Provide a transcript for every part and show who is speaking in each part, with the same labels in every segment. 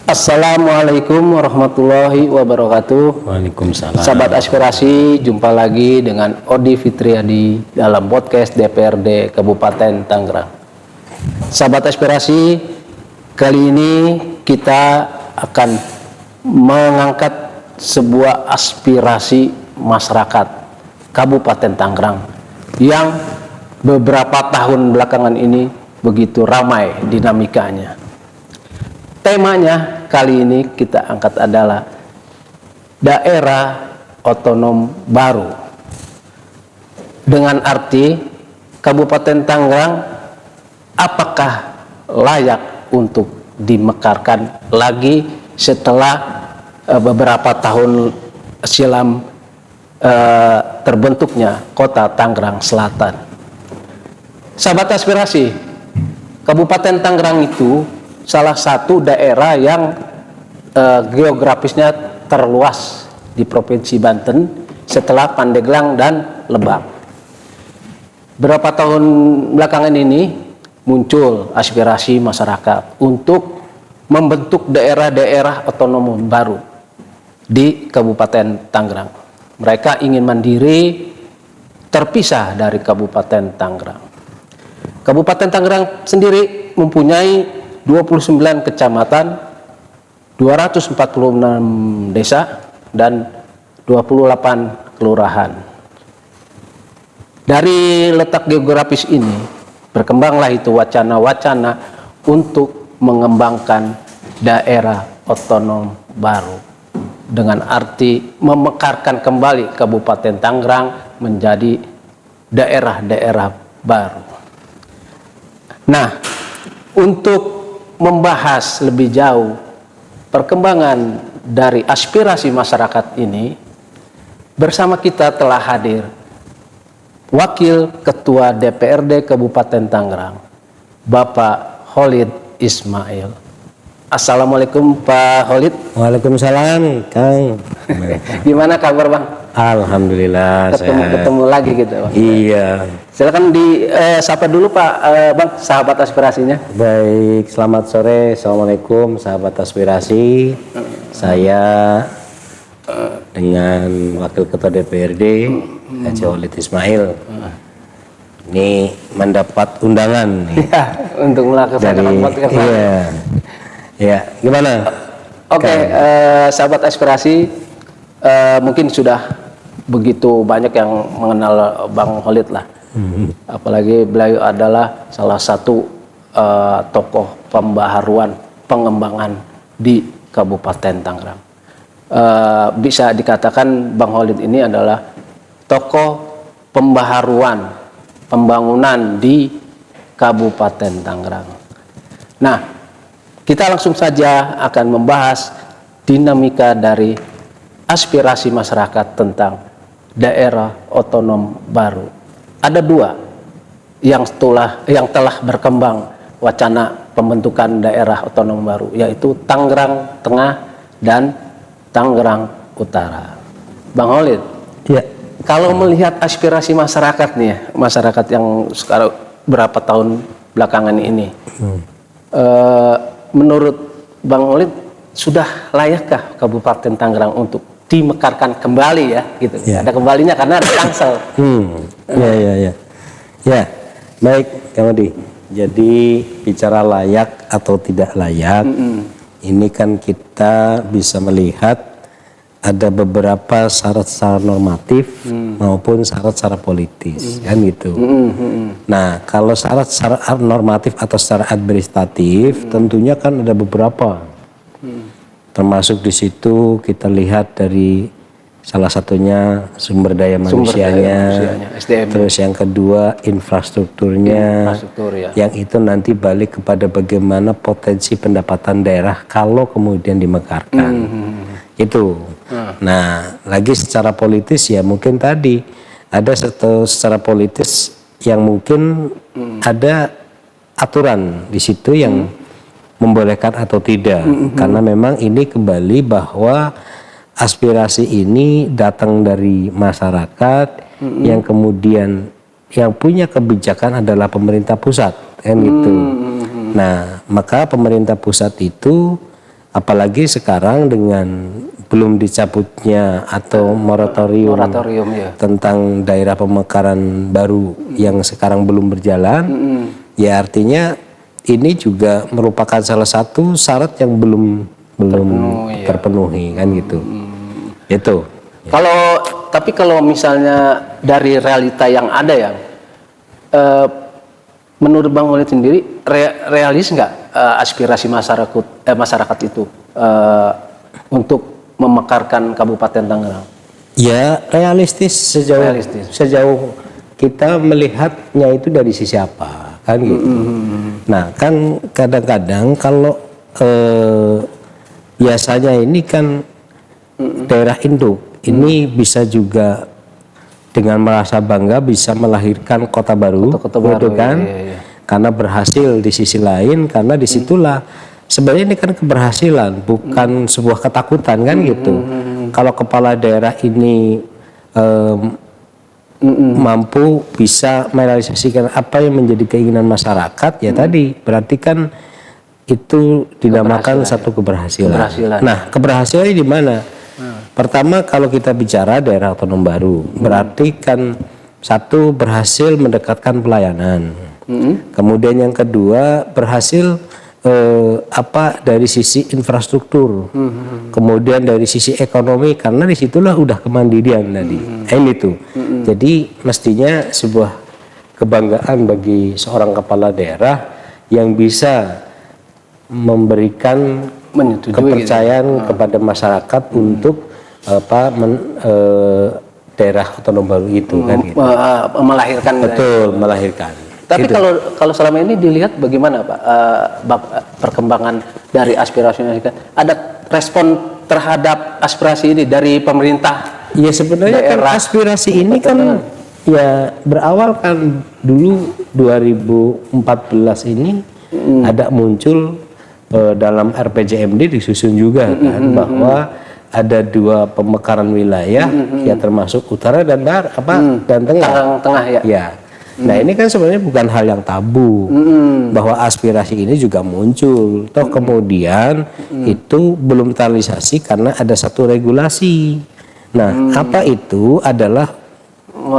Speaker 1: Assalamualaikum warahmatullahi wabarakatuh.
Speaker 2: Waalaikumsalam.
Speaker 1: Sahabat aspirasi, jumpa lagi dengan Odi Fitriadi dalam podcast DPRD Kabupaten Tangerang. Sahabat aspirasi, kali ini kita akan mengangkat sebuah aspirasi masyarakat Kabupaten Tangerang yang beberapa tahun belakangan ini begitu ramai dinamikanya. Temanya kali ini kita angkat adalah daerah otonom baru. Dengan arti Kabupaten Tangerang apakah layak untuk dimekarkan lagi setelah beberapa tahun silam terbentuknya Kota Tangerang Selatan. Sahabat aspirasi, Kabupaten Tangerang itu salah satu daerah yang geografisnya terluas di Provinsi Banten setelah Pandeglang dan Lebak. Berapa tahun belakangan ini muncul aspirasi masyarakat untuk membentuk daerah-daerah otonom baru di Kabupaten Tangerang. Mereka ingin mandiri, terpisah dari Kabupaten Tangerang. Kabupaten Tangerang sendiri mempunyai 29 kecamatan, 246 desa, dan 28 kelurahan. Dari letak geografis ini, berkembanglah itu wacana-wacana untuk mengembangkan daerah otonom baru. Dengan arti memekarkan kembali Kabupaten Tangerang menjadi daerah-daerah baru. Nah, untuk membahas lebih jauh perkembangan dari aspirasi masyarakat ini, bersama kita telah hadir Wakil Ketua DPRD Kabupaten Tangerang, Bapak Khalid Ismail. Assalamualaikum Pak Khalid.
Speaker 2: Waalaikumsalam Kang.
Speaker 1: Gimana kabar Bang?
Speaker 2: Alhamdulillah
Speaker 1: ketemu lagi gitu Bang.
Speaker 2: Iya.
Speaker 1: Silakan sapa dulu Pak Bang, sahabat aspirasinya.
Speaker 2: Baik, selamat sore. Assalamualaikum sahabat aspirasi. Saya dengan Wakil Ketua DPRD Haji Khalid Ismail ini mendapat undangan nih,
Speaker 1: untuk melaksanakan podcast.
Speaker 2: Iya. Ya, gimana?
Speaker 1: Oke, sahabat aspirasi, mungkin sudah begitu banyak yang mengenal Bang Khalid lah. Apalagi beliau adalah salah satu tokoh pembaharuan pengembangan di Kabupaten Tangerang. Bisa dikatakan Bang Khalid ini adalah tokoh pembaharuan pembangunan di Kabupaten Tangerang. Nah, kita langsung saja akan membahas dinamika dari aspirasi masyarakat tentang daerah otonom baru. Ada dua yang telah berkembang wacana pembentukan daerah otonom baru, yaitu Tangerang Tengah dan Tangerang Utara. Bang Khalid,
Speaker 2: ya,
Speaker 1: kalau melihat aspirasi masyarakat nih, masyarakat yang sekarang berapa tahun belakangan ini, menurut Bang Khalid, sudah layakkah Kabupaten Tangerang untuk dimekarkan kembali ya, gitu? Ya. Ada kembalinya karena ada Tangsel.
Speaker 2: Ya, baik, Kang Odi. Jadi bicara layak atau tidak layak, ini kan kita bisa melihat ada beberapa syarat secara normatif maupun syarat secara politis, kan gitu. Nah, kalau syarat secara normatif atau secara administratif, tentunya kan ada beberapa. Termasuk di situ kita lihat dari salah satunya sumber daya manusianya, SDM. Terus yang kedua infrastrukturnya,
Speaker 1: ya.
Speaker 2: Yang itu nanti balik kepada bagaimana potensi pendapatan daerah kalau kemudian dimekarkan. Itu. Nah, lagi secara politis ya mungkin tadi ada secara politis yang mungkin ada aturan di situ yang membolehkan atau tidak, karena memang ini kembali bahwa aspirasi ini datang dari masyarakat yang kemudian yang punya kebijakan adalah pemerintah pusat, kan gitu. Nah, maka pemerintah pusat itu apalagi sekarang dengan belum dicabutnya atau moratorium
Speaker 1: ya.
Speaker 2: tentang daerah pemekaran baru yang sekarang belum berjalan, ya artinya ini juga merupakan salah satu syarat yang belum terpenuhi kan gitu. Itu.
Speaker 1: Tapi kalau misalnya dari realita yang ada ya, menurut Bang Holid sendiri realis nggak aspirasi masyarakat itu untuk memekarkan Kabupaten Tangerang?
Speaker 2: Ya realistis sejauh kita melihatnya itu dari sisi apa kan gitu. Nah kan kadang-kadang kalau biasanya ini kan daerah induk ini bisa juga dengan merasa bangga bisa melahirkan kota baru, gitu kan? Iya. Karena berhasil di sisi lain, karena disitulah sebenarnya ini kan keberhasilan, bukan sebuah ketakutan kan gitu. Kalau kepala daerah ini mampu bisa merealisasikan apa yang menjadi keinginan masyarakat, ya tadi berarti kan itu dinamakan satu keberhasilan. Nah, keberhasilan di mana? Pertama, kalau kita bicara daerah otonom baru, berarti kan satu berhasil mendekatkan pelayanan. Kemudian yang kedua berhasil dari sisi infrastruktur, kemudian dari sisi ekonomi, karena disitulah udah kemandirian tadi. Ini tuh. Jadi mestinya sebuah kebanggaan bagi seorang kepala daerah yang bisa memberikan kepercayaan kepada masyarakat untuk daerah otonom baru itu kan gitu.
Speaker 1: Melahirkan.
Speaker 2: Betul, melahirkan.
Speaker 1: Tapi gitu. kalau selama ini dilihat bagaimana Pak perkembangan dari aspirasinya? Ada respon terhadap aspirasi ini dari pemerintah?
Speaker 2: Ya sebenarnya kan aspirasi ini kan ya berawal kan dulu 2014 ini ada muncul dalam RPJMD disusun juga kan bahwa ada 2 pemekaran wilayah ya termasuk utara dan dan tengah ya. Nah ini kan sebenarnya bukan hal yang tabu bahwa aspirasi ini juga muncul. Toh kemudian itu belum terrealisasi karena ada satu regulasi. Nah apa itu adalah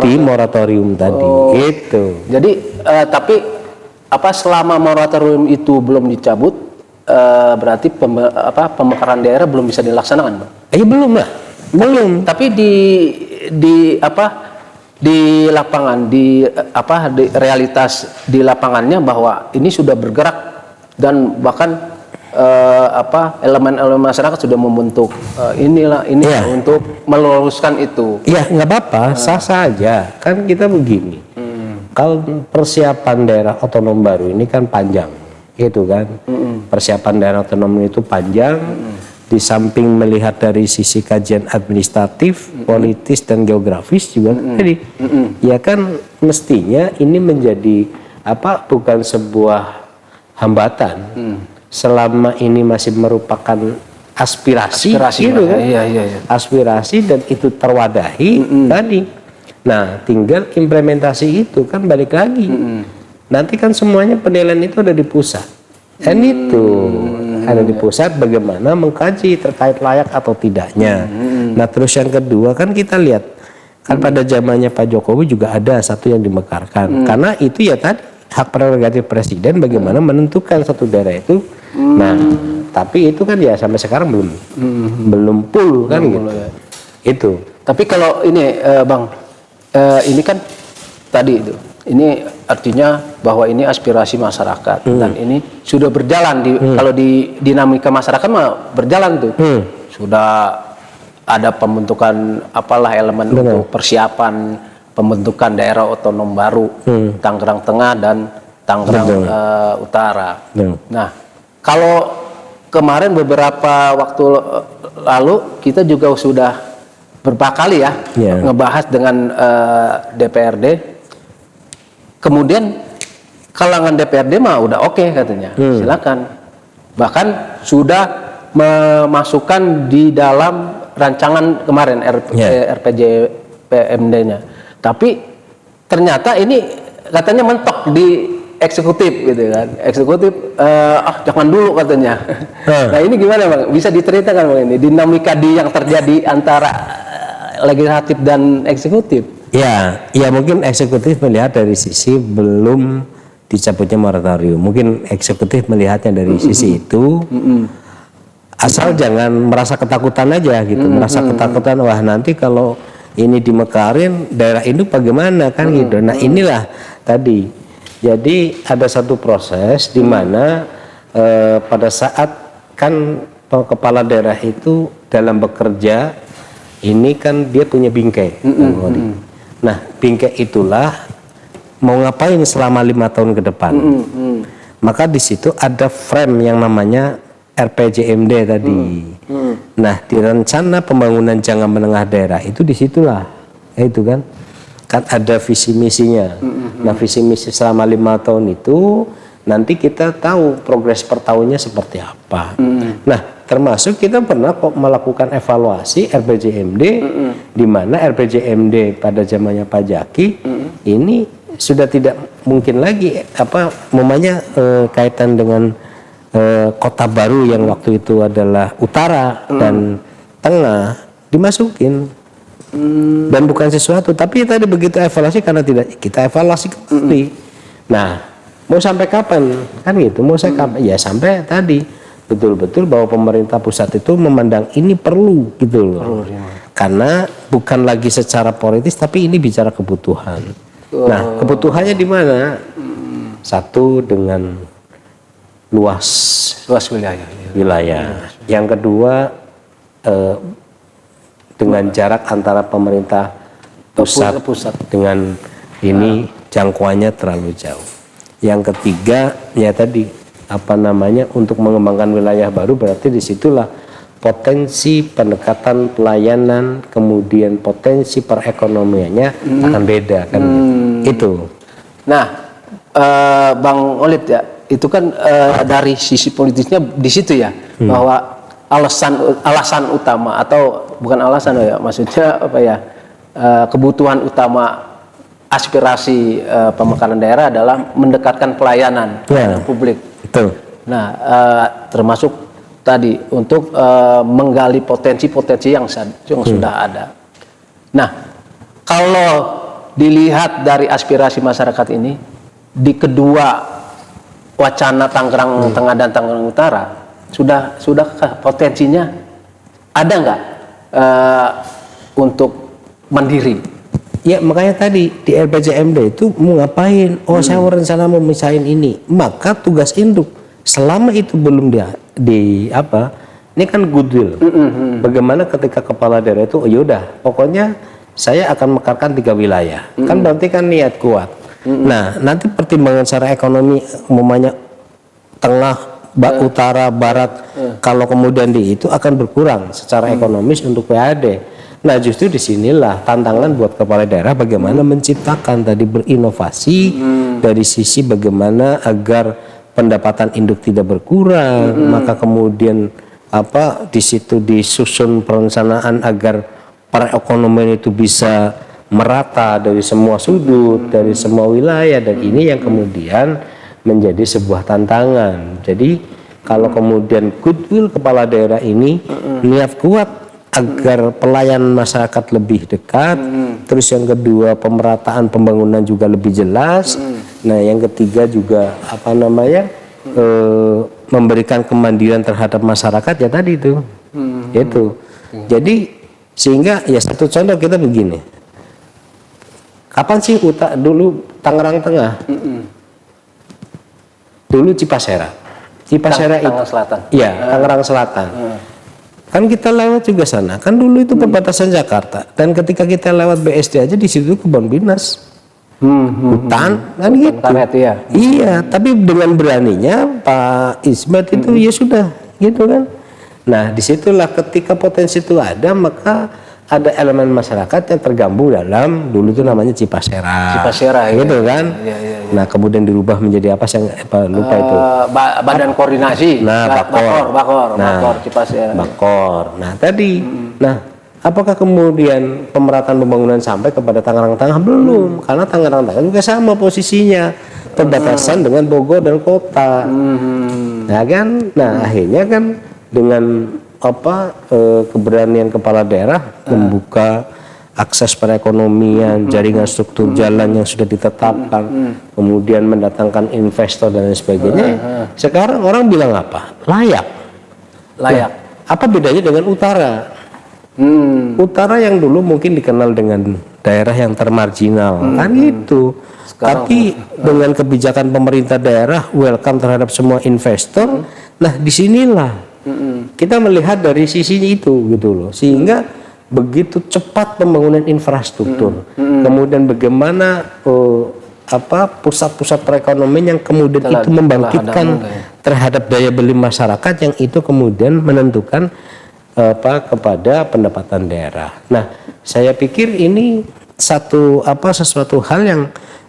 Speaker 2: di moratorium tadi itu.
Speaker 1: Jadi tapi selama moratorium itu belum dicabut berarti pemekaran daerah belum bisa dilaksanakan, Bang?
Speaker 2: Belum lah. Belum.
Speaker 1: Tapi di lapangan di realitas di lapangannya bahwa ini sudah bergerak dan bahkan elemen-elemen masyarakat sudah membentuk untuk meluruskan itu.
Speaker 2: Ya nggak apa-apa, sah-sah aja. Kan kita begini. Kalau persiapan daerah otonom baru ini kan panjang, gitu kan. Persiapan daerah otonom itu panjang. Di samping melihat dari sisi kajian administratif, politis dan geografis juga jadi ya kan mestinya ini menjadi bukan sebuah hambatan selama ini masih merupakan aspirasi gitu kan. Aspirasi dan itu terwadahi tadi. Nah, tinggal implementasi itu kan balik lagi. Nanti kan semuanya penilaian itu ada di pusat. Dan itu ada di pusat bagaimana mengkaji terkait layak atau tidaknya. Nah terus yang kedua kan kita lihat kan pada zamannya Pak Jokowi juga ada satu yang dimekarkan karena itu ya tadi hak prerogatif presiden bagaimana menentukan satu daerah itu. Nah tapi itu kan ya sampai sekarang belum full kan gitu. Itu.
Speaker 1: Tapi kalau ini Bang, ini kan tadi itu. Ini artinya bahwa ini aspirasi masyarakat dan ini sudah berjalan kalau di dinamika masyarakat mah berjalan tuh. Sudah ada pembentukan elemen untuk persiapan pembentukan daerah otonom baru Tangerang Tengah dan Tangerang Utara. Nah, kalau kemarin beberapa waktu lalu kita juga sudah beberapa kali ngebahas dengan DPRD. Kemudian kalangan DPRD mah udah oke katanya, silakan. Bahkan sudah memasukkan di dalam rancangan kemarin RPJMD-nya. Tapi ternyata ini katanya mentok di eksekutif gitu kan. Eksekutif jangan dulu katanya. Nah, ini gimana Bang? Bisa diceritakan Bang ini dinamika yang terjadi antara legislatif dan eksekutif?
Speaker 2: Ya, ya mungkin eksekutif melihat dari sisi belum dicabutnya moratorium. Mungkin eksekutif melihatnya dari sisi itu. Asal jangan merasa ketakutan aja gitu. Merasa ketakutan, wah nanti kalau ini dimekarin daerah induk bagaimana kan gitu. Nah, inilah tadi. Jadi ada satu proses di mana pada saat kan kepala daerah itu dalam bekerja ini kan dia punya bingkai. Nah, bingkai itulah mau ngapain selama 5 tahun ke depan. Maka di situ ada frame yang namanya RPJMD tadi. Nah, di rencana pembangunan jangka menengah daerah itu disitulah, itu kan ada visi misinya. Nah, visi misi selama 5 tahun itu nanti kita tahu progres per tahunnya seperti apa. Nah, termasuk kita pernah kok melakukan evaluasi RPJMD, di mana RPJMD pada zamannya Pak Jaki ini sudah tidak mungkin lagi namanya kaitan dengan kota baru yang waktu itu adalah utara dan tengah dimasukin. Dan bukan sesuatu, tapi tadi begitu evaluasi karena tidak kita evaluasi kembali. Nah, mau sampai kapan kan gitu? Mau saya kapan? Ya sampai tadi betul-betul bahwa pemerintah pusat itu memandang ini perlu gitu loh. Karena bukan lagi secara politis tapi ini bicara kebutuhan. Nah, kebutuhannya di mana? Satu dengan luas wilayah. Yang kedua dengan jarak antara pemerintah pusat dengan ini jangkauannya terlalu jauh. Yang ketiga ya tadi untuk mengembangkan wilayah baru berarti disitulah potensi pendekatan pelayanan kemudian potensi perekonomiannya akan beda kan itu.
Speaker 1: Nah, Bang Olid ya, itu kan dari sisi politisnya di situ ya, bahwa alasan utama atau bukan alasan ya, maksudnya kebutuhan utama aspirasi pemekaran daerah adalah mendekatkan pelayanan publik.
Speaker 2: Betul.
Speaker 1: Nah, termasuk tadi untuk menggali potensi-potensi yang sudah ada. Nah, kalau dilihat dari aspirasi masyarakat ini di kedua wacana Tangerang Tengah dan Tangerang Utara sudah potensinya ada nggak untuk mandiri?
Speaker 2: Ya makanya tadi di RPJMD itu mau ngapain? Oh saya rencana mau misahin ini. Maka tugas induk selama itu belum ini kan goodwill. Bagaimana ketika kepala daerah itu yaudah pokoknya saya akan mekarkan 3 wilayah. Kan berarti kan niat kuat. Nah nanti pertimbangan secara ekonomi umumnya tengah, utara, barat kalau kemudian itu akan berkurang secara ekonomis untuk PAD. Nah justru disinilah tantangan buat kepala daerah bagaimana menciptakan tadi berinovasi dari sisi bagaimana agar pendapatan induk tidak berkurang, maka kemudian di situ disusun perencanaan agar perekonomian itu bisa merata dari semua sudut, dari semua wilayah, dan ini yang kemudian menjadi sebuah tantangan. Jadi kalau kemudian goodwill kepala daerah ini niat kuat agar pelayanan masyarakat lebih dekat, terus yang kedua pemerataan pembangunan juga lebih jelas, nah yang ketiga juga memberikan kemandirian terhadap masyarakat ya tadi itu, Jadi sehingga ya satu contoh kita begini, kapan sih dulu Tangerang Tengah, dulu Cipasera itu
Speaker 1: Tangerang Selatan,
Speaker 2: ya Tangerang Selatan. Kan kita lewat juga sana. Kan dulu itu perbatasan Jakarta. Dan ketika kita lewat BSD aja di situ kebun binas, hutan, kan gitu.
Speaker 1: Karet, ya.
Speaker 2: Iya, tapi dengan beraninya Pak Ismet itu ya sudah, gitu kan. Nah, disitulah ketika potensi itu ada, maka ada elemen masyarakat yang tergabung dalam dulu itu namanya Cipasera, gitu kan.
Speaker 1: Ya.
Speaker 2: Nah, kemudian dirubah menjadi apa? Saya lupa itu.
Speaker 1: Badan koordinasi.
Speaker 2: Nah,
Speaker 1: Bakor Cipasera.
Speaker 2: Bakor. Nah, tadi. Nah, apakah kemudian pemerataan pembangunan sampai kepada Tangerang Tengah? Belum, karena Tangerang Tengah juga sama posisinya. perbatasan dengan Bogor dan kota. Nah kan, akhirnya kan dengan keberanian kepala daerah membuka akses perekonomian, jaringan struktur jalan yang sudah ditetapkan, kemudian mendatangkan investor dan lain sebagainya. Sekarang orang bilang apa? Layak. Nah, apa bedanya dengan utara? Utara yang dulu mungkin dikenal dengan daerah yang termarginal, kan gitu. Tapi dengan kebijakan pemerintah daerah welcome terhadap semua investor, nah disinilah kita melihat dari sisi itu gitu loh, sehingga begitu cepat pembangunan infrastruktur, kemudian bagaimana pusat-pusat perekonomian yang kemudian itu membangkitkan terhadap daya beli masyarakat, yang itu kemudian menentukan kepada pendapatan daerah. Nah, saya pikir ini sesuatu hal yang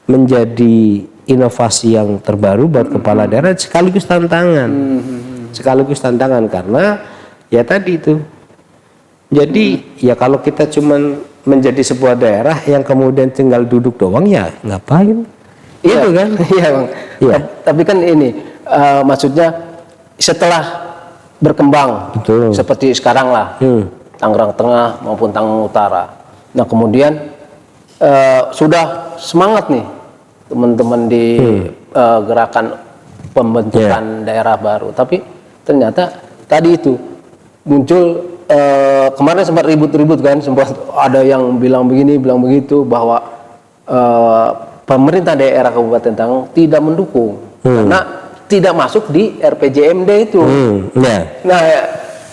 Speaker 2: menjadi inovasi yang terbaru buat kepala daerah, sekaligus tantangan. Sekaligus tantangan karena ya tadi itu. Jadi ya kalau kita cuman menjadi sebuah daerah yang kemudian tinggal duduk doang, ya ngapain? Itu kan?
Speaker 1: Iya, Bang. Ya. Tapi kan ini maksudnya setelah berkembang, betul, seperti sekarang lah, Tangerang Tengah maupun Tangerang Utara. Nah kemudian sudah semangat nih teman-teman di gerakan pembentukan daerah baru. Tapi ternyata tadi itu muncul, kemarin sempat ribut-ribut kan, sempat ada yang bilang begini, bilang begitu, bahwa pemerintah daerah Kabupaten Tangerang tidak mendukung karena tidak masuk di RPJMD itu. Nah,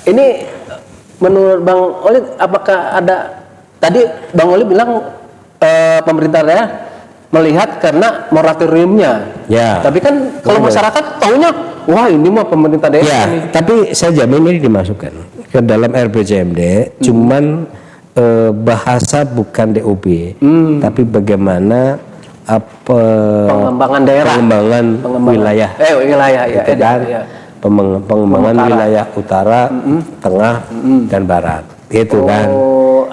Speaker 1: ini menurut Bang Oli, apakah ada, tadi Bang Oli bilang pemerintah daerah melihat karena moratoriumnya. Tapi kan kalau masyarakat taunya, wah ini mah pemerintah daerah.
Speaker 2: Tapi saya jamin ini dimasukkan ke dalam RPJMD, cuman bahasa bukan DOB, tapi bagaimana
Speaker 1: pengembangan daerah,
Speaker 2: pengembangan wilayah, pengembangan wilayah utara, tengah, dan barat, gitu kan?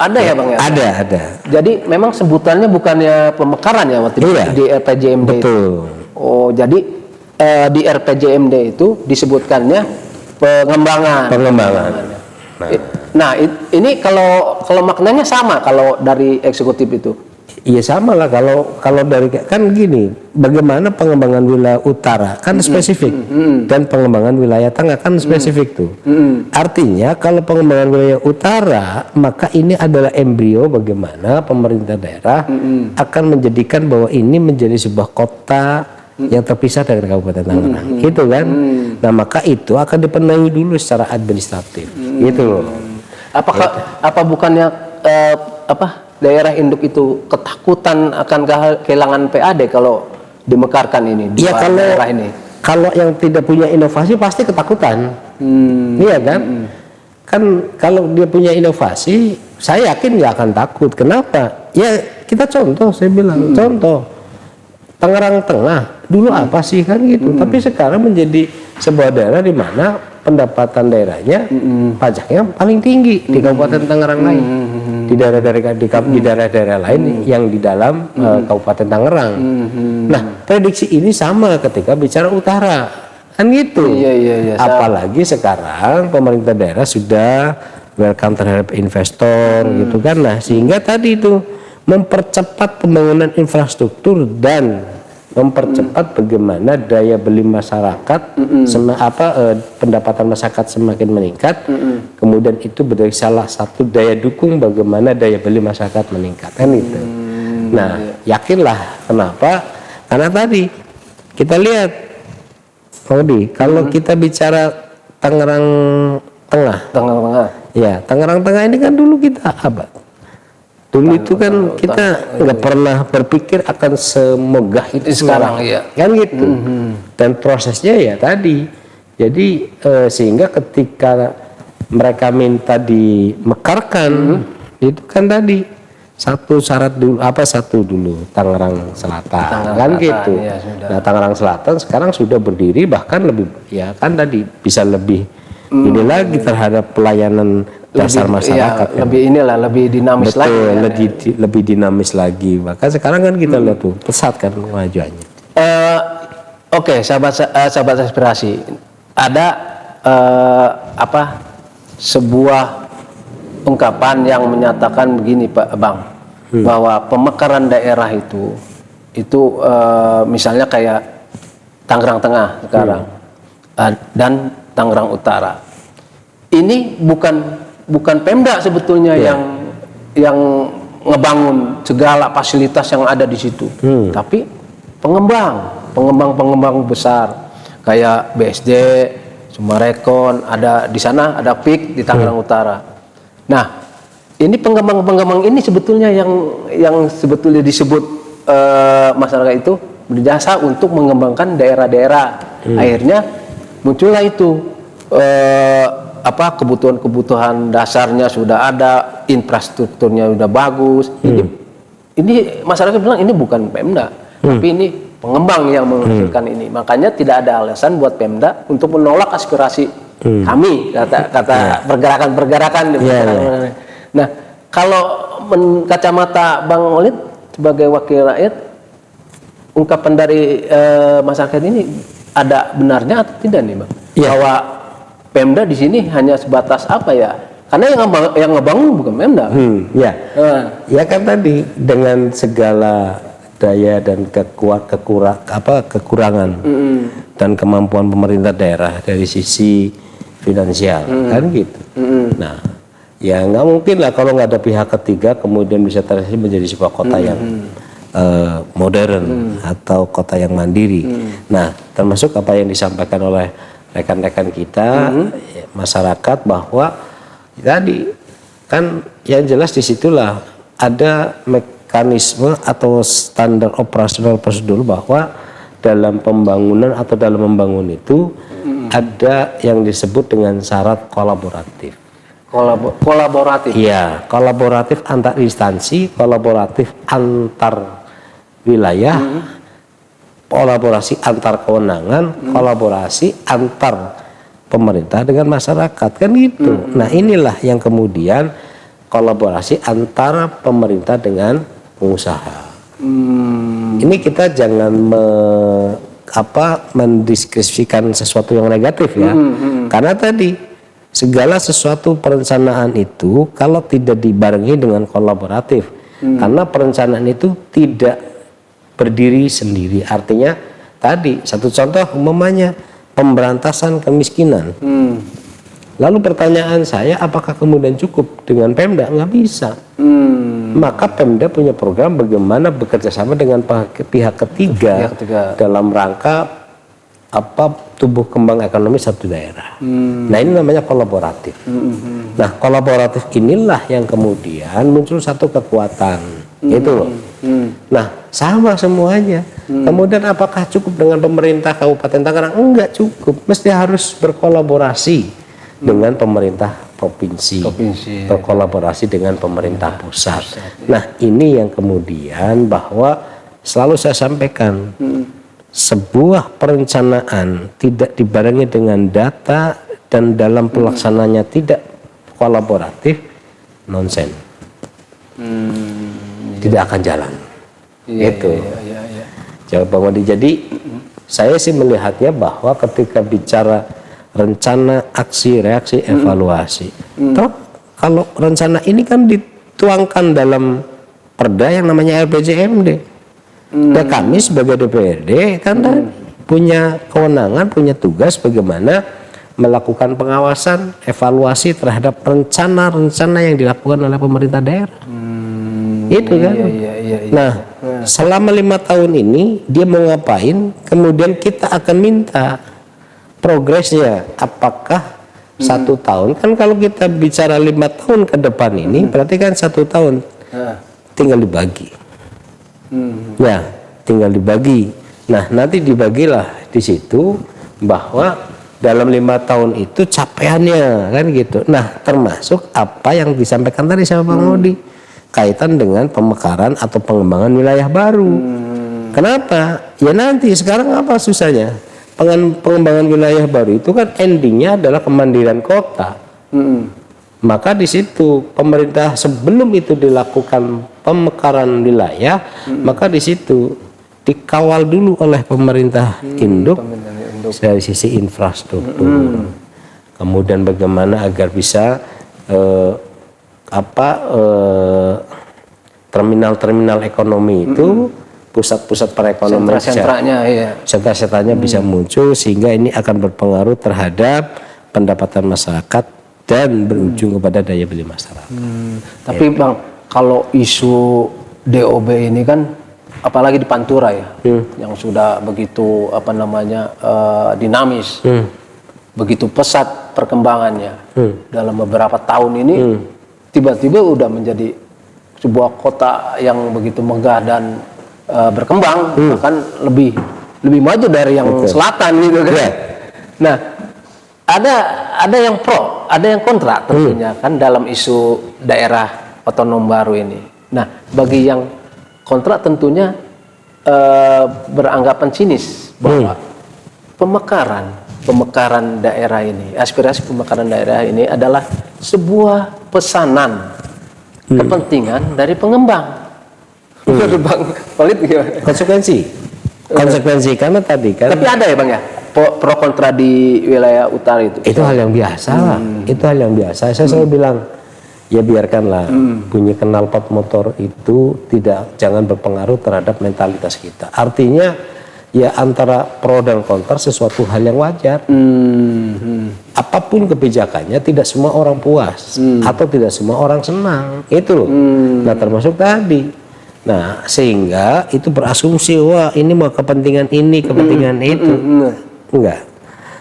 Speaker 1: Ada ya Bang ya?
Speaker 2: Ada.
Speaker 1: Jadi memang sebutannya bukannya pemekaran ya waktu di RPJMD.
Speaker 2: Betul.
Speaker 1: Oh, jadi di RPJMD itu disebutkannya pengembangan. Nah, ini kalau maknanya sama kalau dari eksekutif itu.
Speaker 2: Iya sama lah, kalau dari kan gini, bagaimana pengembangan wilayah utara kan spesifik, dan pengembangan wilayah tengah kan spesifik tuh. Artinya kalau pengembangan wilayah utara, maka ini adalah embrio bagaimana pemerintah daerah akan menjadikan bahwa ini menjadi sebuah kota yang terpisah dari Kabupaten Tangerang, gitu kan? Nah maka itu akan dipenuhi dulu secara administratif, gitu loh.
Speaker 1: Apa bukannya daerah induk itu ketakutan akan kehilangan PAD kalau dimekarkan ini di daerah ini?
Speaker 2: Kalau yang tidak punya inovasi pasti ketakutan, iya kan? Kan kalau dia punya inovasi, saya yakin nggak akan takut. Kenapa? Ya kita contoh, saya bilang contoh Tangerang Tengah dulu apa sih kan gitu, tapi sekarang menjadi sebuah daerah di mana pendapatan daerahnya pajaknya paling tinggi di Kabupaten Tangerang lain, di daerah-daerah lain yang di dalam Kabupaten Tangerang. Nah, prediksi ini sama ketika bicara utara, kan gitu. Apalagi sekarang pemerintah daerah sudah welcome terhadap investor, gitu kan. Nah, sehingga tadi itu mempercepat pembangunan infrastruktur dan mempercepat bagaimana daya beli masyarakat, pendapatan masyarakat semakin meningkat, kemudian itu menjadi salah satu daya dukung bagaimana daya beli masyarakat meningkat, kan itu. Nah, yakinlah kenapa? Karena tadi kita lihat, kalau kita bicara Tangerang Tengah, ya Tangerang Tengah ini kan dulu kita dulu itu kan kita nggak pernah berpikir akan semegah itu sekarang, kan gitu. Dan prosesnya ya tadi, jadi sehingga ketika mereka minta dimekarkan, itu kan tadi satu syarat dulu, Tangerang Selatan, kan gitu. Nah Tangerang Selatan sekarang sudah berdiri, bahkan lebih, ya kan tadi bisa lebih ini lagi terhadap pelayanan dasar masyarakat,
Speaker 1: lebih dinamis.
Speaker 2: Betul, lagi, lebih dinamis lagi. Maka sekarang kan kita lihat tuh pesat kan kemajuannya.
Speaker 1: Oke, sahabat aspirasi, ada sebuah ungkapan yang menyatakan begini, Pak Bang, bahwa pemekaran daerah itu misalnya kayak Tangerang Tengah sekarang dan Tangerang Utara. Ini bukan Pemda sebetulnya yang ngebangun segala fasilitas yang ada di situ, tapi pengembang besar kayak BSD, Sumarekon, ada di sana, ada PIK di Tangerang Utara. Nah, ini pengembang ini sebetulnya yang sebetulnya disebut masyarakat itu berjasa untuk mengembangkan daerah-daerah. Akhirnya muncullah itu kebutuhan dasarnya sudah ada, infrastrukturnya sudah bagus. Ini masyarakat bilang ini bukan Pemda, tapi ini pengembang yang menghasilkan ini. Makanya tidak ada alasan buat Pemda untuk menolak aspirasi kami, kata pergerakan-pergerakan. Nah, kalau kacamata Bang Olid sebagai wakil rakyat, ungkapan dari masyarakat ini ada benarnya atau tidak nih, Bang? Bahwa Pemda di sini hanya sebatas apa ya? Karena yang ngebangun bukan Pemda.
Speaker 2: Ya kan tadi dengan segala daya dan kekurangan dan kemampuan pemerintah daerah dari sisi finansial, kan gitu. Nah, ya nggak mungkin lah kalau nggak ada pihak ketiga kemudian bisa terjadi menjadi sebuah kota yang modern atau kota yang mandiri. Nah, termasuk apa yang disampaikan oleh rekan-rekan kita masyarakat bahwa tadi kan yang jelas disitulah ada mekanisme atau standar operasional prosedur bahwa dalam pembangunan atau dalam membangun itu ada yang disebut dengan syarat kolaboratif.
Speaker 1: Kolaboratif.
Speaker 2: Iya, kolaboratif antar instansi, kolaboratif antar wilayah, kolaborasi antar kewenangan, kolaborasi antar pemerintah dengan masyarakat, kan gitu. Nah, inilah yang kemudian kolaborasi antara pemerintah dengan pengusaha. Ini kita jangan mendeskripsikan sesuatu yang negatif ya. Karena tadi segala sesuatu perencanaan itu kalau tidak dibarengi dengan kolaboratif, karena perencanaan itu tidak berdiri sendiri. Artinya tadi satu contoh umpamanya pemberantasan kemiskinan. Lalu pertanyaan saya, apakah kemudian cukup dengan Pemda? Nggak bisa. Maka Pemda punya program bagaimana bekerja sama dengan pihak ketiga dalam rangka tumbuh kembang ekonomi satu daerah. Nah, ini namanya kolaboratif. Nah, kolaboratif inilah yang kemudian muncul satu kekuatan, gitu loh. Nah, sama semuanya. Kemudian apakah cukup dengan pemerintah Kabupaten Tangerang? Enggak cukup, mesti harus berkolaborasi dengan pemerintah provinsi, berkolaborasi dengan pemerintah pusat. Nah, ini yang kemudian bahwa selalu saya sampaikan, sebuah perencanaan tidak dibarengi dengan data dan dalam pelaksananya tidak kolaboratif, nonsen, tidak akan jalan. Itu jawab Bang Wadi. Jadi saya sih melihatnya bahwa ketika bicara rencana aksi reaksi evaluasi, toh kalau rencana ini kan dituangkan dalam perda yang namanya RPJMD. Dan kami sebagai DPRD kan punya kewenangan, punya tugas bagaimana melakukan pengawasan, evaluasi terhadap rencana-rencana yang dilakukan oleh pemerintah daerah. Itu kan. Nah, selama 5 tahun ini dia mau ngapain? Kemudian kita akan minta progresnya. Apakah 1 tahun? Kan kalau kita bicara 5 tahun ke depan ini, berarti kan 1 tahun tinggal dibagi. Ya, tinggal dibagi. Nah, nanti dibagilah di situ bahwa dalam 5 tahun itu capaiannya kan gitu. Nah, termasuk apa yang disampaikan tadi sama Bang Modi kaitan dengan pemekaran atau pengembangan wilayah baru. Kenapa? Ya nanti sekarang apa susahnya? Pengembangan wilayah baru itu kan endingnya adalah kemandirian kota. Maka di situ pemerintah sebelum itu dilakukan pemekaran wilayah, maka di situ dikawal dulu oleh pemerintah induk
Speaker 1: Pemerintahan induk.
Speaker 2: dari sisi infrastruktur. Kemudian bagaimana agar bisa terminal-terminal ekonomi itu, pusat-pusat perekonomian,
Speaker 1: Sentra-sentranya, iya.
Speaker 2: sentra-sentranya bisa muncul, sehingga ini akan berpengaruh terhadap pendapatan masyarakat dan berujung kepada daya beli masyarakat.
Speaker 1: Tapi Bang, kalau isu DOB ini kan, apalagi di Pantura ya, yang sudah begitu dinamis, begitu pesat perkembangannya, dalam beberapa tahun ini tiba-tiba udah menjadi sebuah kota yang begitu megah dan berkembang, bahkan lebih maju dari yang selatan gitu kan. Nah, ada yang pro, ada yang kontra tentunya kan dalam isu daerah otonom baru ini. Nah, bagi yang kontra tentunya beranggapan sinis bahwa pemekaran daerah ini, aspirasi pemekaran daerah ini adalah sebuah pesanan kepentingan dari pengembang. Bang Khalid gimana?
Speaker 2: Konsekuensi karena tadi kan.
Speaker 1: Tapi ada ya Bang ya, pro kontra di wilayah utara itu.
Speaker 2: Itu hal yang biasa lah. Itu hal yang biasa. Saya selalu bilang, ya biarkanlah bunyi knalpot motor itu jangan berpengaruh terhadap mentalitas kita. Artinya ya antara pro dan kontra sesuatu hal yang wajar. Apapun kebijakannya tidak semua orang puas atau tidak semua orang senang. Itu loh. Nah, termasuk tadi. Nah, sehingga itu berasumsi wah ini mau kepentingan ini, kepentingan itu. Enggak.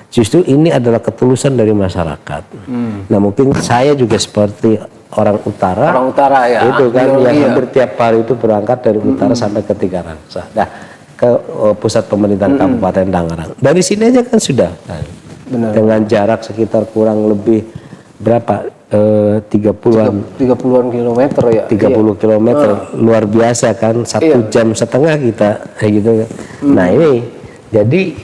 Speaker 2: Justru ini adalah ketulusan dari masyarakat. Nah, mungkin saya juga seperti orang utara.
Speaker 1: Orang utara ya.
Speaker 2: Itu kan yang hampir tiap hari itu berangkat dari utara sampai ke Tiga Raksa. Nah, ke pusat pemerintahan Kabupaten Tangerang. Dari sini aja kan sudah. Kan.
Speaker 1: Benar.
Speaker 2: Dengan jarak sekitar kurang lebih berapa? 30-an
Speaker 1: kilometer ya.
Speaker 2: 30 kilometer. Luar biasa kan, 1,5 jam kita kayak gitu. Nah, ini jadi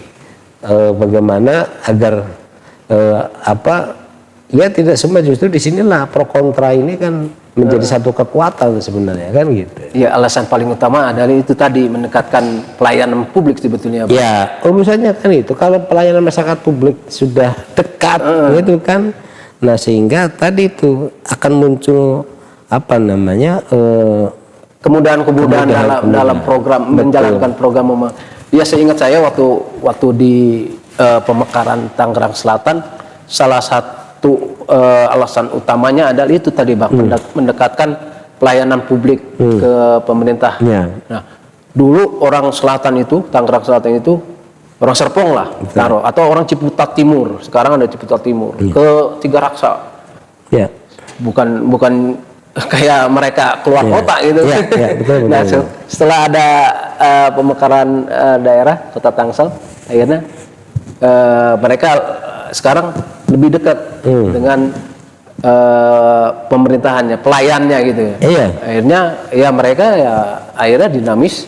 Speaker 2: bagaimana agar ya tidak semua, justru disinilah pro kontra ini kan menjadi satu kekuatan sebenarnya kan gitu.
Speaker 1: Ya, alasan paling utama adalah itu tadi, mendekatkan pelayanan publik sebetulnya.
Speaker 2: Ya, urusannya kan itu, kalau pelayanan masyarakat publik sudah dekat gitu kan, nah sehingga tadi itu akan muncul
Speaker 1: kemudahan dalam program. Betul. Menjalankan program. Ya, seingat saya waktu di pemekaran Tangerang Selatan, salah satu alasan utamanya adalah itu tadi Bang, mendekatkan pelayanan publik ke pemerintah. Nah, dulu orang selatan itu, Tangerang Selatan itu orang Serpong lah, taruh, atau orang Ciputat Timur. Sekarang ada Ciputat Timur ke Tiga Raksa. Ya. Bukan kayak mereka keluar kota gitu.
Speaker 2: Betul.
Speaker 1: Nah, setelah ada pemekaran daerah Kota Tangsel, akhirnya mereka sekarang lebih dekat dengan pemerintahannya, pelayannya gitu ya. Akhirnya ya mereka akhirnya dinamis,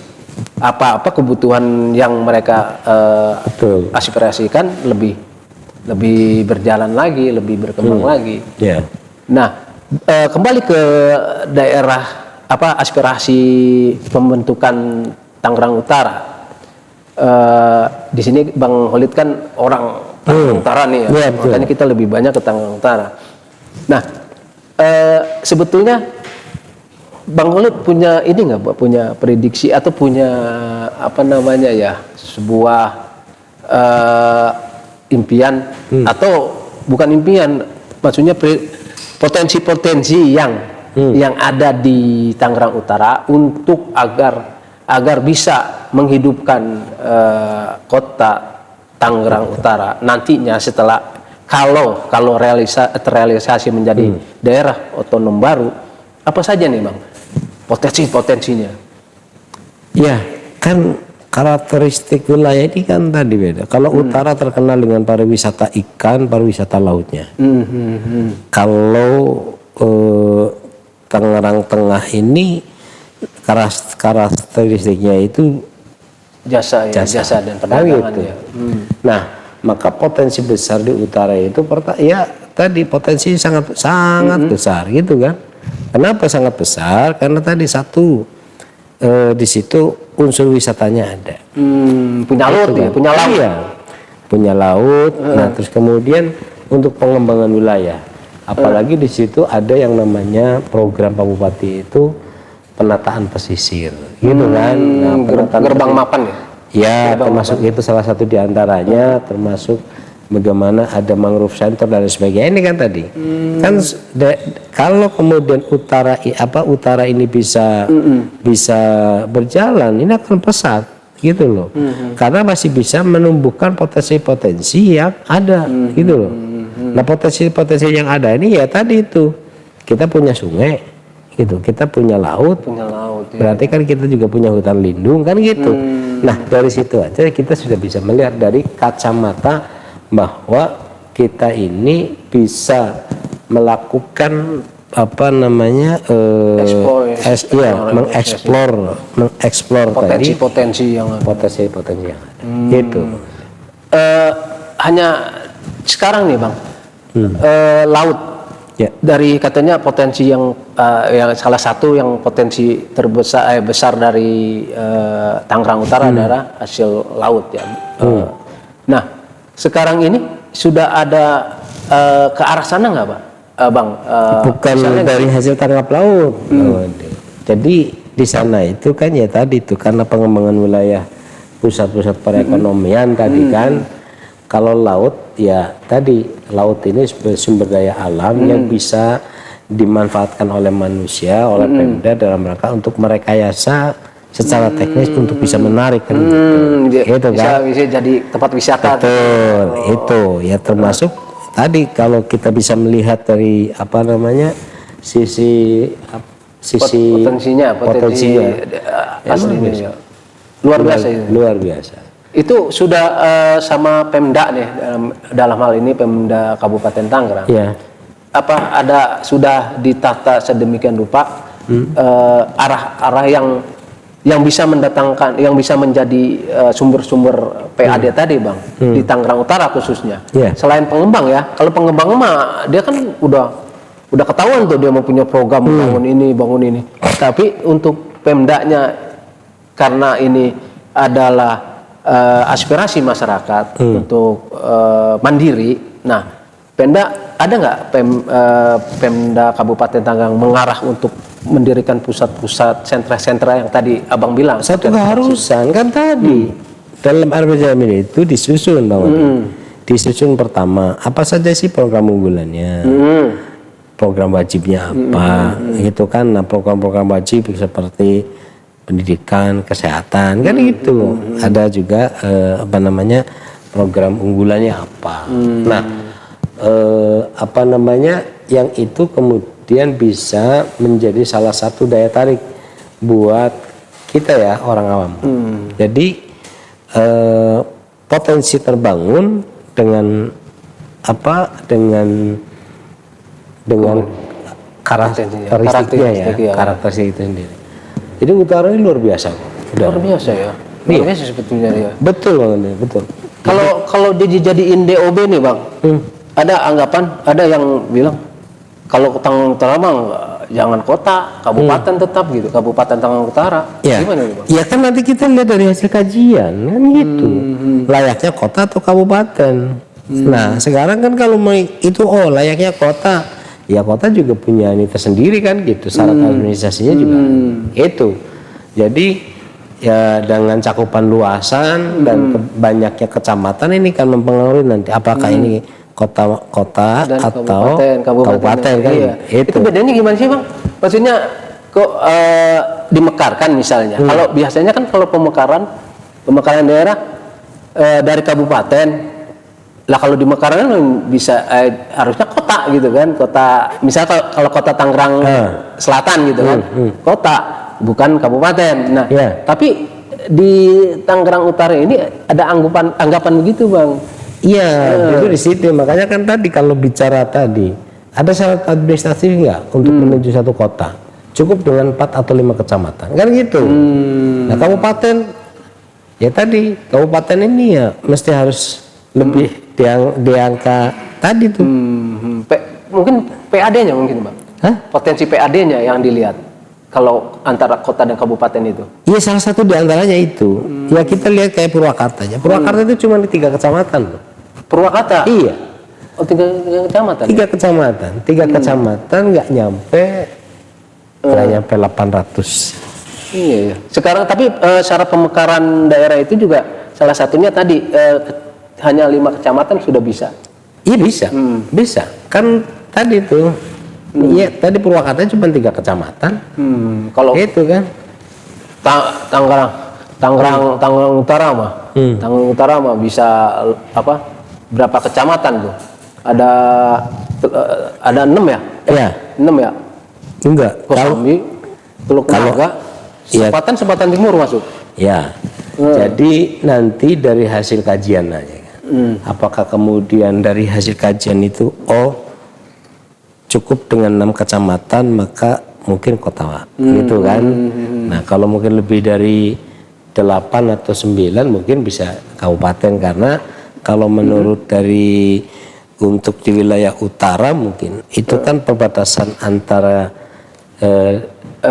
Speaker 1: apa kebutuhan yang mereka aspirasikan lebih berjalan lagi, lebih berkembang lagi. Nah, kembali ke daerah aspirasi pembentukan Tangerang Utara. Di sini Bang Khalid kan orang Tangerang Utara nih ya, makanya kita lebih banyak ke Tangerang Utara. Nah, sebetulnya Bang Khalid punya ini nggak, punya prediksi atau punya sebuah impian atau bukan impian, maksudnya potensi-potensi yang ada di Tangerang Utara untuk agar bisa menghidupkan kota Tangerang Utara nantinya setelah kalau terrealisasi menjadi daerah otonom baru, apa saja nih Bang potensinya? Ya, kan karakteristik wilayah ini kan tadi beda. Kalau utara terkenal dengan pariwisata ikan, pariwisata lautnya. Kalau Tangerang Tengah ini karakteristiknya itu jasa dan perdagangan gitu. Nah, maka potensi besar di utara itu tadi potensi sangat besar gitu kan. Kenapa sangat besar? Karena tadi satu di situ
Speaker 2: unsur wisatanya ada.
Speaker 1: Punya laut ya, punya laut.
Speaker 2: Iya, punya laut. Nah, terus kemudian untuk pengembangan wilayah, apalagi di situ ada yang namanya program Pak Bupati itu penataan pesisir, gitu kan. Nah, penataan
Speaker 1: Gerbang mapan ya.
Speaker 2: ya, termasuk itu salah satu diantaranya, termasuk bagaimana ada mangrove center dan sebagainya. Ini kan tadi kan kalau kemudian utara ini bisa berjalan, ini akan pesat gitu loh, karena masih bisa menumbuhkan potensi-potensi yang ada gitu loh. Nah, potensi-potensi yang ada ini ya tadi itu, kita punya sungai gitu, kita punya laut,
Speaker 1: ya.
Speaker 2: Berarti kan kita juga punya hutan lindung kan gitu. Nah, dari situ aja kita sudah bisa melihat dari kacamata bahwa kita ini bisa melakukan apa namanya mengeksplor
Speaker 1: potensi-potensi yang ada.
Speaker 2: Potensi-potensi yang ada. Gitu.
Speaker 1: Hanya sekarang nih Bang, laut
Speaker 2: Ya.
Speaker 1: dari katanya potensi yang salah satu yang potensi besar dari Tangerang Utara adalah hasil laut ya. Nah, sekarang ini sudah ada ke arah sana nggak Pak? Bang,
Speaker 2: bukan dari hasil tangkap laut. Jadi di sana itu kan ya tadi itu karena pengembangan wilayah pusat-pusat perekonomian tadi kan. Kalau laut ya tadi laut ini sumber daya alam yang bisa dimanfaatkan oleh manusia, oleh Pemda dalam rangka untuk merekayasa secara teknis untuk bisa menarik kan gitu kan.
Speaker 1: Bisa jadi tempat wisata.
Speaker 2: Betul, itu ya termasuk tadi kalau kita bisa melihat dari apa namanya sisi
Speaker 1: potensinya aslinya ya.
Speaker 2: Luar biasa.
Speaker 1: Itu sudah sama Pemda nih dalam hal ini Pemda Kabupaten Tangerang.
Speaker 2: Ya.
Speaker 1: Apa sudah ditata sedemikian rupa arah-arah yang bisa mendatangkan, yang bisa menjadi sumber-sumber PAD tadi Bang, di Tangerang Utara khususnya.
Speaker 2: Yeah.
Speaker 1: Selain pengembang ya, kalau pengembang mah dia kan udah ketahuan tuh dia mau punya program bangun ini. Tapi untuk Pemdanya karena ini adalah aspirasi masyarakat untuk mandiri. Nah, Pemda ada nggak Pemda Kabupaten Tangerang mengarah untuk mendirikan pusat-pusat sentra-sentra yang tadi Abang bilang?
Speaker 2: Satu keharusan kan tadi dalam RPJMD itu disusun Bang. Disusun pertama apa saja sih program unggulannya, program wajibnya apa, gitu kan. Nah, program-program wajib seperti pendidikan, kesehatan kan itu. Ada juga apa namanya program unggulannya apa. Nah, apa namanya yang itu kemudian bisa menjadi salah satu daya tarik buat kita ya orang awam. Jadi potensi terbangun dengan apa dengan karakteristiknya ya, karakteristik itu sendiri. Jadi utara ini luar biasa.
Speaker 1: Luar biasa ya. Luar biasa sebetulnya ya.
Speaker 2: Betul Bang, betul.
Speaker 1: Kalau dijadiin DOB nih Bang, ada anggapan, ada yang bilang kalau Tangerang Utara Bang jangan kota, kabupaten tetap gitu, Kabupaten Tangerang Utara.
Speaker 2: Ya.
Speaker 1: Gimana nih Bang?
Speaker 2: Ya kan nanti kita lihat dari hasil kajian kan gitu. Layaknya kota atau kabupaten. Nah, sekarang kan kalau itu layaknya kota. Ya kota juga punya ini tersendiri kan gitu, syarat administrasinya juga itu. Jadi ya dengan cakupan luasan dan banyaknya kecamatan ini kan mempengaruhi nanti apakah ini kota
Speaker 1: Dan
Speaker 2: atau kabupaten kan.
Speaker 1: Iya. Itu bedanya gimana sih Bang? Maksudnya kok dimekarkan misalnya. Kalau biasanya kan kalau pemekaran daerah dari kabupaten. Lah kalau di Mekaran bisa harusnya kota gitu kan, kota misalnya kalau kota Tangerang Selatan gitu kan, kota bukan kabupaten. Nah, tapi di Tangerang Utara ini ada anggapan begitu Bang.
Speaker 2: Iya, itu di situ. Makanya kan tadi kalau bicara tadi ada syarat administratif nggak untuk menuju satu kota? Cukup dengan 4 atau 5 kecamatan, kan gitu. Nah kabupaten ya tadi kabupaten ini ya mesti harus lebih di angka tadi tuh.
Speaker 1: Mungkin PAD-nya mungkin Bang. Potensi PAD-nya yang dilihat. kalau antara kota dan kabupaten itu?
Speaker 2: Iya, salah satu di antaranya itu. Ya kita lihat kayak Purwakarta aja. Purwakarta itu cuma di 3 kecamatan loh.
Speaker 1: Purwakarta?
Speaker 2: Iya.
Speaker 1: Oh, 3 kecamatan?
Speaker 2: 3 kecamatan. 3 kecamatan nggak nyampe 800.
Speaker 1: Iya, iya. Sekarang tapi syarat pemekaran daerah itu juga salah satunya tadi hanya 5 kecamatan sudah bisa.
Speaker 2: Iya bisa, bisa. Kan tadi tuh, iya tadi Purwakarta cuma 3 kecamatan.
Speaker 1: Kalau
Speaker 2: Itu kan.
Speaker 1: Tangerang Utara mah, Tangerang Utara mah bisa apa? Berapa kecamatan tuh? Ada 6 ya?
Speaker 2: Iya.
Speaker 1: 6 ya?
Speaker 2: Enggak.
Speaker 1: Kosambi, Teluk Naga,
Speaker 2: iya.
Speaker 1: Sepatan Timur masuk.
Speaker 2: Ya. Jadi nanti dari hasil kajian aja kan. Apakah kemudian dari hasil kajian itu cukup dengan 6 kecamatan maka mungkin kota gitu kan. Nah, kalau mungkin lebih dari 8 atau 9 mungkin bisa kabupaten, karena kalau menurut dari untuk di wilayah utara mungkin itu kan perbatasan antara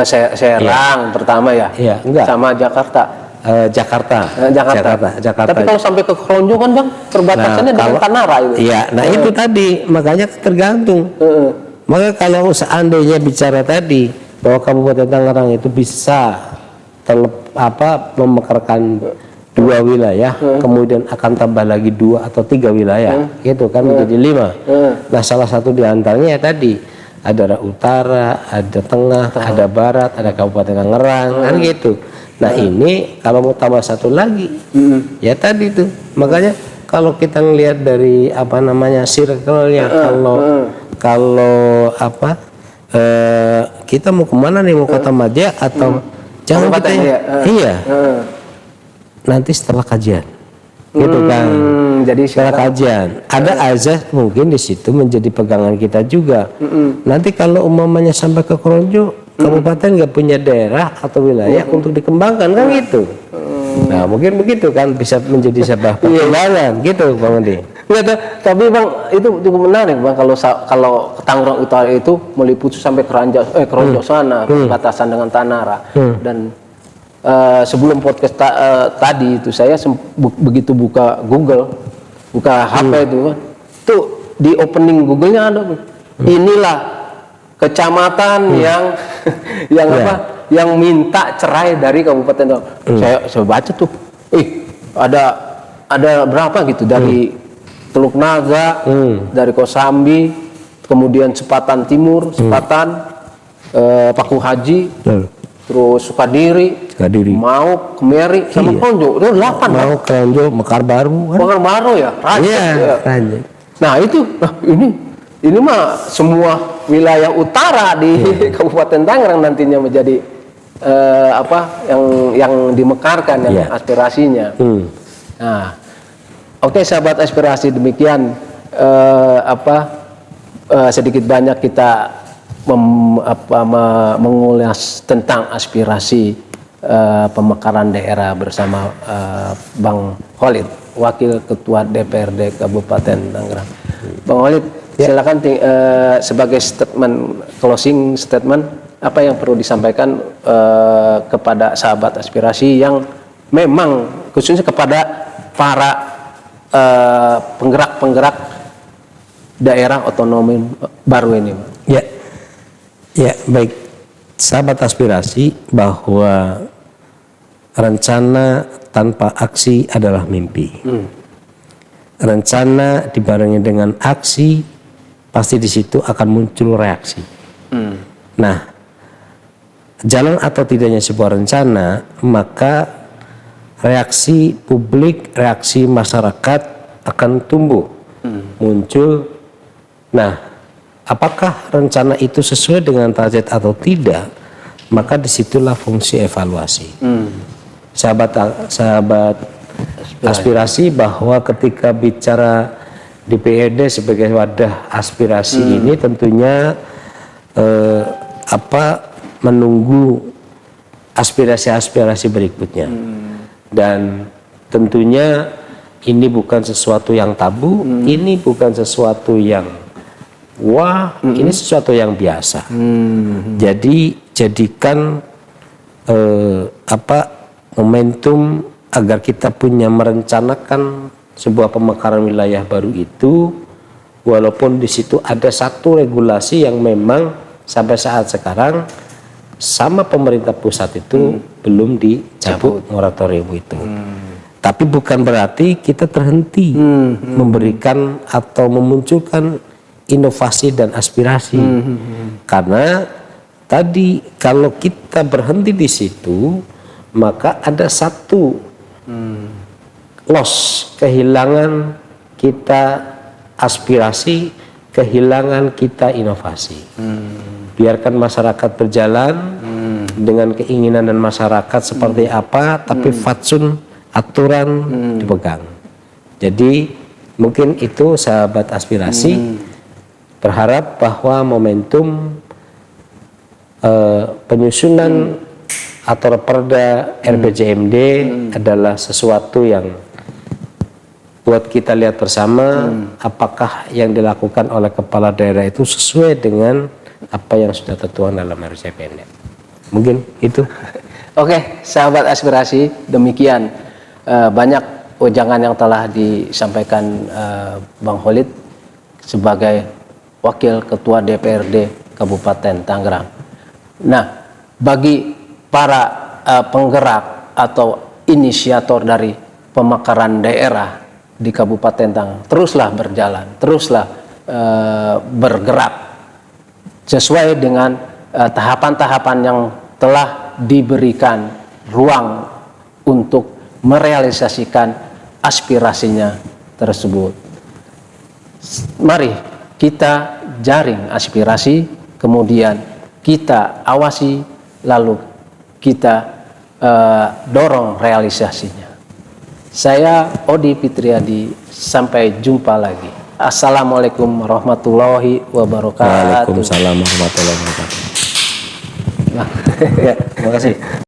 Speaker 1: Serang pertama ya?
Speaker 2: Iya, enggak.
Speaker 1: Sama Jakarta.
Speaker 2: Jakarta.
Speaker 1: Tapi kalau sampai ke Kronjo kan Bang, perbatasannya dengan Tanara itu.
Speaker 2: Iya, nah itu tadi makanya tergantung. Maka kalau seandainya bicara tadi bahwa Kabupaten Tangerang itu bisa memekarkan 2 wilayah, kemudian akan tambah lagi 2 atau 3 wilayah, gitu kan menjadi 5. Nah, salah satu di antaranya ya tadi ada utara, ada tengah, ada barat, ada Kabupaten Tangerang, kan gitu. Nah ini kalau mau tambah satu lagi, ya tadi tuh makanya kalau kita ngelihat dari circle-nya, kalau kita mau kemana nih, mau Kota Madia atau jangan kita iya nanti setelah kajian gitu kan.
Speaker 1: Jadi
Speaker 2: setelah kajian ada azas mungkin di situ menjadi pegangan kita juga. Nanti kalau umpamanya sampai ke Kronjo, kabupaten nggak punya daerah atau wilayah untuk dikembangkan kan gitu. Nah mungkin begitu kan bisa menjadi sebuah pertimbangan gitu Bang Andi.
Speaker 1: Tapi Bang itu cukup menarik Bang, kalau Tangerang Utara itu meliputi sampai Kronjo sana, perbatasan dengan Tanara. Dan sebelum podcast tadi itu saya begitu buka Google, buka HP itu tuh di opening Google-nya ada inilah kecamatan yang minta cerai dari kabupaten. Saya baca tuh, ada berapa gitu dari Teluk Naga, dari Kosambi, kemudian Sepatan Timur, Paku Haji, terus Sukadiri, Mauk, Kemeri, sama Kronjo. Itu 8
Speaker 2: Mauk, Kronjo, Mekar Baru kan?
Speaker 1: Mekar Baru ya,
Speaker 2: Raja.
Speaker 1: Nah itu, ini mah semua wilayah utara di Kabupaten Tangerang nantinya menjadi yang dimekarkan, yang aspirasinya. Nah, oke, sahabat aspirasi, demikian sedikit banyak kita mengulas tentang aspirasi pemekaran daerah bersama Bang Khalid, Wakil Ketua DPRD Kabupaten Tangerang. Bang Khalid, silakan sebagai closing statement, apa yang perlu disampaikan kepada sahabat aspirasi yang memang khususnya kepada para penggerak daerah otonomi baru ini.
Speaker 2: Ya, baik. Sahabat aspirasi, bahwa rencana tanpa aksi adalah mimpi. Rencana dibarengi dengan aksi, pasti di situ akan muncul reaksi. Nah, jalan atau tidaknya sebuah rencana, maka reaksi publik, reaksi masyarakat akan tumbuh, muncul. Nah, apakah rencana itu sesuai dengan target atau tidak? Maka disitulah fungsi evaluasi. Sahabat aspirasi, bahwa ketika bicara DPRD sebagai wadah aspirasi ini tentunya menunggu aspirasi-aspirasi berikutnya. Dan tentunya ini bukan sesuatu yang tabu, ini bukan sesuatu yang ini sesuatu yang biasa. Jadi jadikan momentum agar kita punya merencanakan sebuah pemekaran wilayah baru itu, walaupun di situ ada satu regulasi yang memang sampai saat sekarang sama pemerintah pusat itu belum dicabut moratorium itu. Tapi bukan berarti kita terhenti memberikan atau memunculkan inovasi dan aspirasi. Karena tadi kalau kita berhenti di situ, maka ada satu loss, kehilangan kita aspirasi, kehilangan kita inovasi. Biarkan masyarakat berjalan dengan keinginan dan masyarakat seperti apa, tapi fatsun aturan dipegang. Jadi mungkin itu sahabat aspirasi berharap bahwa momentum penyusunan atau perda RPJMD adalah sesuatu yang buat kita lihat bersama apakah yang dilakukan oleh kepala daerah itu sesuai dengan apa yang sudah tertuang dalam RPJMD. Mungkin itu.
Speaker 1: Oke, sahabat aspirasi, demikian banyak wejangan yang telah disampaikan Bang Khalid sebagai Wakil Ketua DPRD Kabupaten Tangerang. Nah, bagi para penggerak atau inisiator dari pemekaran daerah di Kabupaten Tangerang, teruslah berjalan, teruslah bergerak sesuai dengan tahapan-tahapan yang telah diberikan ruang untuk merealisasikan aspirasinya tersebut. Mari kita jaring aspirasi, kemudian kita awasi, lalu kita dorong realisasinya. Saya Odi Fitriadi, sampai jumpa lagi. Assalamualaikum warahmatullahi wabarakatuh.
Speaker 2: Waalaikumsalam warahmatullahi wabarakatuh.
Speaker 1: Ya, terima kasih.